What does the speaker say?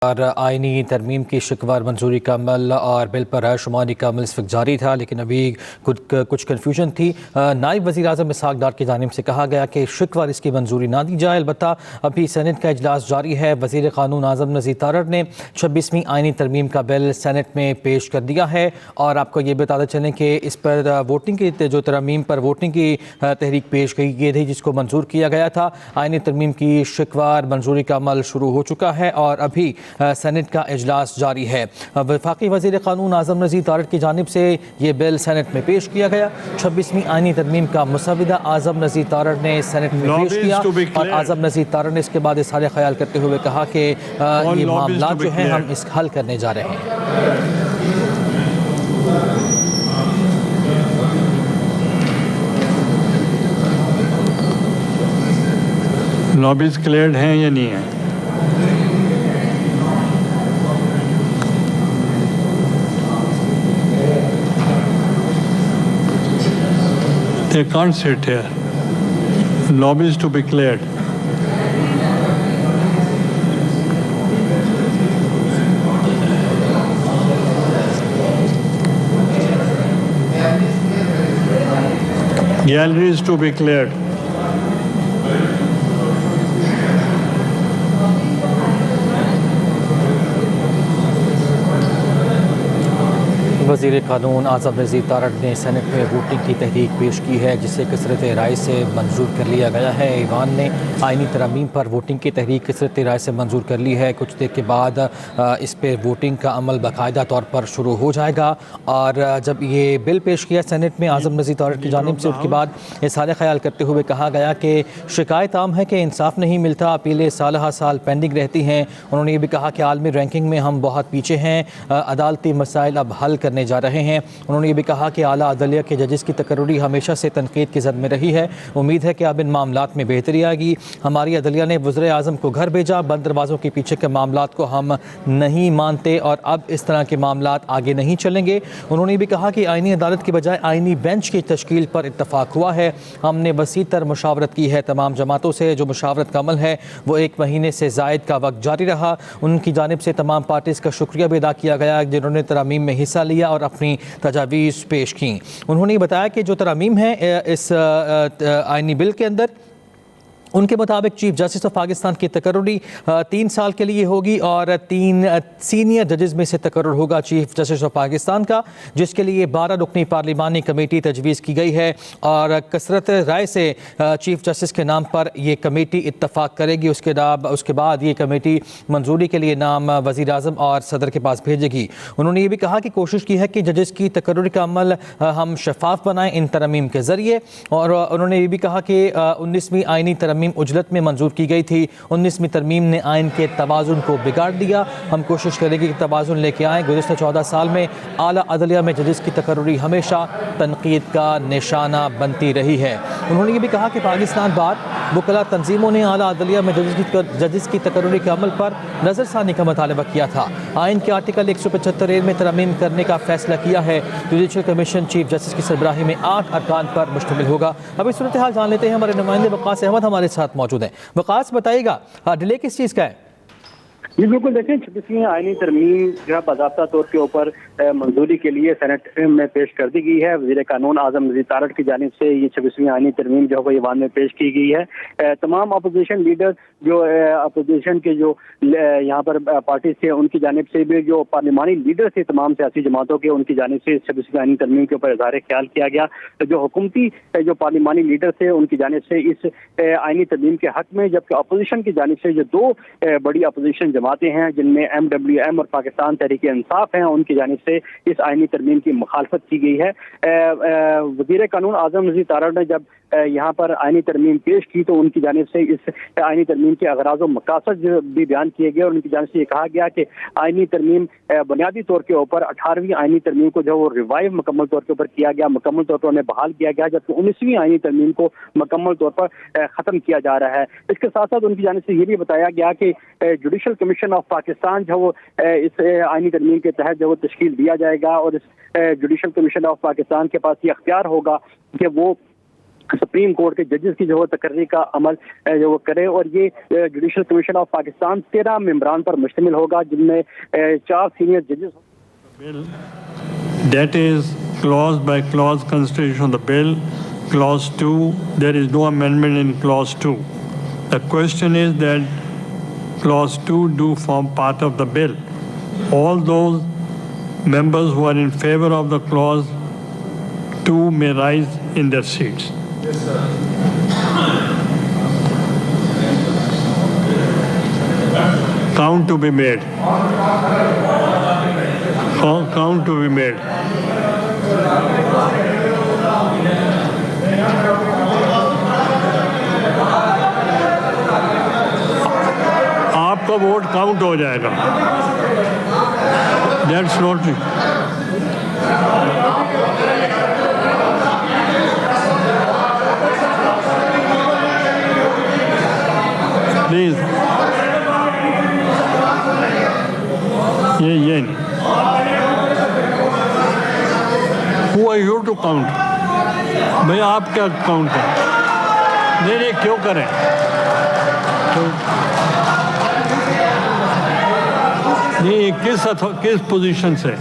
اور آئینی ترمیم کی شکوار منظوری کا عمل اور بل پر رائے شماری کا عمل اس وقت جاری تھا، لیکن ابھی کچھ کنفیوژن تھی۔ نائب وزیر اعظم اسحاق ڈار کی جانب سے کہا گیا کہ شکوار اس کی منظوری نہ دی جائے، البتہ ابھی سینٹ کا اجلاس جاری ہے۔ وزیر قانون اعظم نذیر تارڑ نے 26ویں آئینی ترمیم کا بل سینٹ میں پیش کر دیا ہے، اور آپ کو یہ بتاتے چلیں کہ اس پر ووٹنگ کی جو ترمیم پر ووٹنگ کی تحریک پیش کی گئی تھی، جس کو منظور کیا گیا تھا۔ آئینی ترمیم کی شکوار منظوری کا عمل شروع ہو چکا ہے اور ابھی سینٹ کا اجلاس جاری ہے۔ وفاقی وزیر قانون اعظم نذیر تارڑ کی جانب سے یہ بل سینٹ میں پیش کیا گیا۔ 26ویں آئینی ترمیم کا مسودہ اعظم نذیر تارڑ نے سینٹ میں پیش کیا، اور اعظم نذیر تارڑ نے اس کے بعد اظہار خیال کرتے ہوئے کہا کہ یہ معاملات جو ہیں ہم اس حل کرنے جا رہے ہیں۔ لابیز کلیئرڈ ہیں یا نہیں ہیں؟ They can't sit here. Lobbies to be cleared. Galleries to be cleared. وزیر قانون اعظم نذیر تارڑ نے سینٹ میں ووٹنگ کی تحریک پیش کی ہے، جسے کثرت رائے سے منظور کر لیا گیا ہے۔ ایوان نے آئینی ترامیم پر ووٹنگ کی تحریک کثرت رائے سے منظور کر لی ہے۔ کچھ دیر کے بعد اس پہ ووٹنگ کا عمل باقاعدہ طور پر شروع ہو جائے گا، اور جب یہ بل پیش کیا سینٹ میں اعظم نذیر تارڑ کی جانب سے، اس کے بعد اظہار خیال کرتے ہوئے کہا گیا کہ شکایت عام ہے کہ انصاف نہیں ملتا، اپیلیں سالہ سال پینڈنگ رہتی ہیں۔ انہوں نے یہ بھی کہا کہ عالمی رینکنگ میں ہم بہت پیچھے ہیں، عدالتی مسائل اب حل کرنے جا رہے ہیں۔ انہوں نے یہ بھی کہا کہ اعلیٰ عدلیہ کے ججز کی تقرری ہمیشہ سے تنقید کی زد میں رہی ہے، امید ہے کہ اب ان معاملات میں بہتری آئے گی۔ ہماری عدلیہ نے وزیر اعظم کو گھر بھیجا، بند دروازوں کے پیچھے کے معاملات کو ہم نہیں مانتے اور اب اس طرح کے معاملات آگے نہیں چلیں گے۔ انہوں نے یہ بھی کہا کہ آئینی عدالت کی بجائے آئینی بینچ کی تشکیل پر اتفاق ہوا ہے، ہم نے وسیع تر مشاورت کی ہے تمام جماعتوں سے، جو مشاورت کا عمل ہے وہ 1 مہینے سے زائد کا وقت جاری رہا۔ ان کی جانب سے تمام پارٹیز کا شکریہ بھی ادا کیا گیا جنہوں نے ترامیم میں حصہ لیا اور اپنی تجاویز پیش کیں۔ انہوں نے بتایا کہ جو ترامیم ہیں اس آئینی بل کے اندر، ان کے مطابق چیف جسٹس آف پاکستان کی تقرری 3 سال کے لیے ہوگی، اور 3 سینئر ججز میں سے تقرر ہوگا چیف جسٹس آف پاکستان کا، جس کے لیے 12 رکنی پارلیمانی کمیٹی تجویز کی گئی ہے، اور کثرت رائے سے چیف جسٹس کے نام پر یہ کمیٹی اتفاق کرے گی۔ اس کے بعد یہ کمیٹی منظوری کے لیے نام وزیر اعظم اور صدر کے پاس بھیجے گی۔ انہوں نے یہ بھی کہا کہ کوشش کی ہے کہ ججز کی تقرری کا عمل ہم شفاف بنائیں ان ترامیم کے ذریعے، اور انہوں نے یہ بھی کہا کہ 19ویں آئینی ترمیم اجلت میں منظور کی گئی تھی، 19ویں ترمیم نے آئین کے توازن کو بگاڑ دیا، ہم کوشش کریں گے کہ توازن لے کے آئیں۔ گزشتہ 14 سال میں اعلیٰ عدلیہ میں ججز کی تقرری ہمیشہ تنقید کا نشانہ بنتی رہی ہے۔ انہوں نے یہ بھی کہا کہ پاکستان بار وکلاء تنظیموں نے اعلیٰ عدلیہ میں ججز کی تقرری کے عمل پر نظر ثانی کا مطالبہ کیا تھا۔ آئین کے آرٹیکل 175 میں ترمیم کرنے کا فیصلہ کیا ہے۔ جوڈیشل کمیشن چیف جسٹس کی سربراہی میں 8 ارکان پر مشتمل ہوگا۔ اب اس صورتحال جان لیتے ہیں، ہمارے نمائندے وقاص احمد ہمارے ساتھ موجود ہیں۔ وقاص بتائیے گا ڈیلے کس چیز کا ہے؟ جی بالکل، دیکھیں 26ویں آئینی ترمیم جو ہے باضابطہ طور کے اوپر منظوری کے لیے سینٹ میں پیش کر دی گئی ہے۔ وزیر قانون اعظم نذیر تارڑ کی جانب سے یہ 26ویں آئینی ترمیم جو ہے ایوان میں پیش کی گئی ہے۔ تمام اپوزیشن لیڈر جو اپوزیشن کے جو یہاں پر پارٹیز تھے، ان کی جانب سے بھی جو پارلیمانی لیڈر تھے تمام سیاسی جماعتوں کے، ان کی جانب سے 26ویں آئینی ترمیم کے اوپر اظہار خیال کیا گیا۔ جو حکومتی جو پارلیمانی لیڈر تھے، ان کی جانب سے اس آئینی ترمیم کے حق میں، جبکہ اپوزیشن کی جانب سے جو 2 بڑی اپوزیشن جماعتیں ہیں جن میں MWM اور پاکستان تحریک انصاف ہیں، ان کی جانب سے اس آئینی ترمیم کی مخالفت کی گئی ہے۔ وزیر قانون اعظم نذیر تارڑ نے جب یہاں پر آئینی ترمیم پیش کی تو ان کی جانب سے اس آئینی ترمیم کے اغراض و مقاصد بھی بیان کیے گئے، اور ان کی جانب سے یہ کہا گیا کہ آئینی ترمیم بنیادی طور کے اوپر 18ویں آئینی ترمیم کو جو وہ ریوائیو مکمل طور کے اوپر کیا گیا، مکمل طور پر انہیں بحال کیا گیا، جبکہ 19ویں آئینی ترمیم کو مکمل طور پر ختم کیا جا رہا ہے۔ اس کے ساتھ ساتھ ان کی جانب سے یہ بھی بتایا گیا کہ جوڈیشل کمیشن آف پاکستان جو وہ اس آئینی ترمیم کے تحت جو وہ تشکیل دیا جائے گا، اور اس جوڈیشل کمیشن آف پاکستان کے پاس یہ اختیار ہوگا کہ وہ سپریم کورٹ کے ججز کی جو ہے تقرری کا عمل جو وہ کرے، اور یہ جوڈیشل کمیشن آف پاکستان 13 ممبران پر مشتمل ہوگا، جن میں 4 سینئر ججز. bill, that is clause by clause consideration of the bill. Clause 2, there is no amendment in clause 2. The question is that clause 2 do form part of the bill. All those members who are in favor of the clause 2 may rise in their seats. Count to be made. Count to be made. آپ کا vote count ہو جائے گا. That's not it. Please. یہ نہیں. Who are you to count? بھئی آپ کیا count کریں؟ نہیں کیوں کریں؟ نہیں کس پوزیشن سے؟